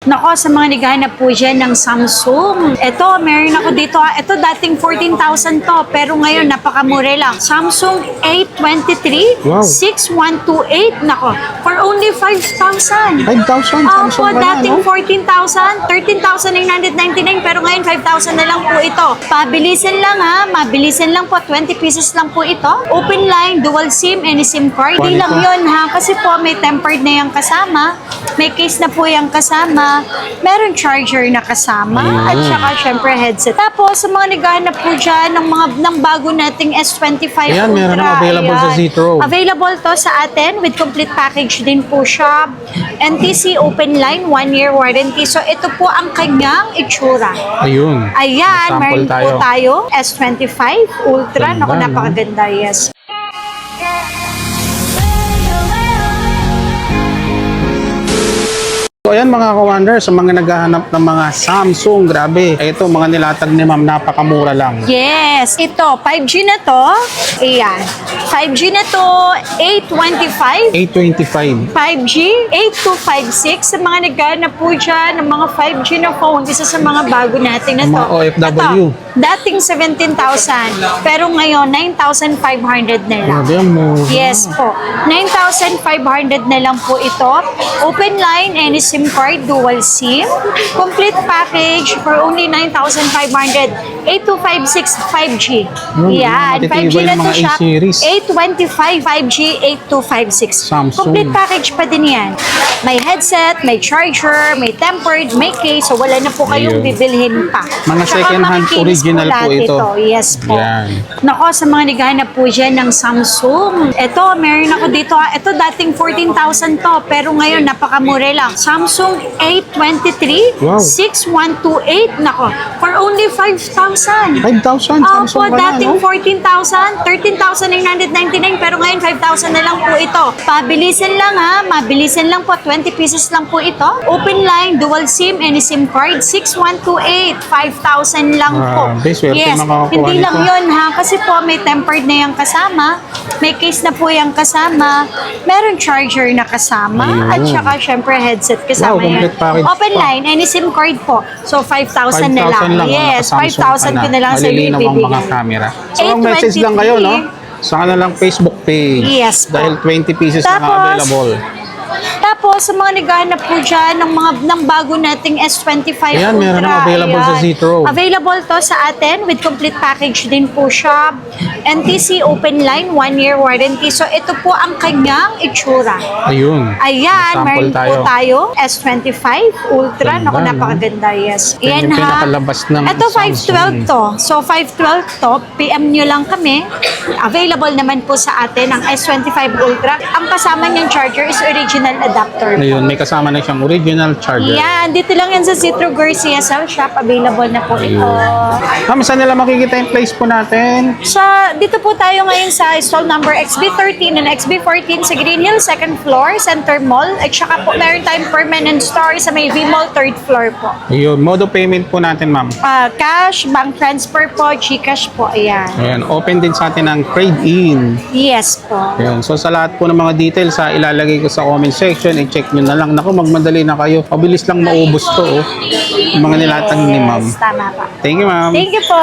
Nako, sa mga naghahanap po dyan ng Samsung. Ito, meron ako dito. Ito, dating 14,000 to. Pero ngayon, napakamura lang. Samsung A23 Wow. 6128. Nako, for only 5,000. 5,000? Opo, Samsung ka na, dating no? 14,000, 13,999, pero ngayon 5,000 na lang po ito. Pabilisan lang ha, mabilisan lang po, 20 pieces lang po ito. Open line, dual SIM, any SIM card. Di Quality. lang yun ha, kasi po may tempered na yung kasama, may case na po yung kasama, meron charger na kasama, at saka syempre headset. Tapos, sa mga naghahanap po dyan ng bago nating S25 Ayan, Ultra. meron na available sa ayan. Zitro. Available to sa atin with complete package din po siya. NTC open line, 1-year warranty. So, ito po ang kanyang itsura. Ayun. Ayan, Sample meron po tayo. S25 Ultra. Ganda, Naku, no? napakaganda, yes. So ayan mga commander, sa mga naghahanap ng mga Samsung, grabe. Ito, mga nilatag ni ma'am, napakamura lang. Yes, ito, 5G na to. Ayan. 5G na to, 825. 825. 5G, 8256. Sa mga naghahanap po dyan ng mga 5G na phone, isa sa mga bago natin na to. Mga OFW. Ito, dating 17,000. Pero ngayon, 9,500 na lang. Grabe, ang mura. Yes po. 9,500 na lang po ito. Open line, any SIM card, dual SIM. Complete package for only 9,500. 8256 5G. Yan. 5G matitibay na yung to mga siya. A-series. 825 5G, 8256. Samsung. Complete package pa din yan. May headset, may charger, may tempered, may case. So wala na po kayong Ayun. bibilhin pa. Mga Tsaka second-hand makikinis original po lahat ito. Yes po. Yan. Nako, sa mga naghahanap po dyan ng Samsung. Ito, meron ako dito. Ito, dating 14,000 to. Pero ngayon, napakamura lang. Samsung A23 Wow. 6128. Nako, for only 5,000. 5,000? Opo, Samsung ka na, dating no? 14,000, 13,999, pero ngayon 5,000 na lang po ito. Pabilisan lang ha, mabilisan lang po, 20 pieces lang po ito. Open line, dual SIM, any SIM card, 6128, 5,000 lang po. Swerte Yes, makakuha hindi nito. lang yun ha, kasi po may tempered na yung kasama, may case na po yung kasama, meron charger na kasama, at Ayun. saka syempre headset kasama Wow, yan. complete package Open pa. line, any SIM card po. So 5,000 na lang. 5,000 lang. Yes, naka-Samsung 5,000 ko na lang sa Malilinaw ang mga ibibigay. camera. So, ang message lang kayo, no? Sa kanilang Facebook page. Yes po. Dahil 20 pieces na available. Tapos, sa mga naghahanap po dyan ng bago nating S25 Ayan, Ultra. meron na available sa ayan. Zitro. Available to sa atin with complete package din po siya. NTC open line, 1-year warranty. So, ito po ang kanyang itsura. Ayun. Ayan, Sample meron po tayo. S25 Ultra. Ganda, Naku, no? napakaganda, yes. Yan yung pinakalabas ng Ito, 512 Samsung. to. So, 512 to. PM nyo lang kami. Available naman po sa atin ang S25 Ultra. Ang kasama niyang charger is original adapter. Ayun, may kasama na siyang original charger. Yan, dito lang yan sa Zitro Garcia Cell Shop. Available na po ito. Ma'am, saan nila makikita yung place po natin? Dito po tayo ngayon sa stall number XB13 and XB14 sa Green Hill, 2nd floor, Center Mall. At saka po, meron tayong permanent store sa may V-Mall, 3rd floor po. Ayun, mode of payment po natin, ma'am. Cash, bank transfer po, GCash po. Ayan. Ayan, open din sa atin ang trade-in. Yes po. Ayan, so sa lahat po ng mga details, ilalagay ko sa comment section, i-check nyo na lang. Naku, magmadali na kayo. Mabilis lang maubos to, oh. Yung mga nilatang ni ma'am. Yes, tama pa. Thank you, ma'am. Thank you po.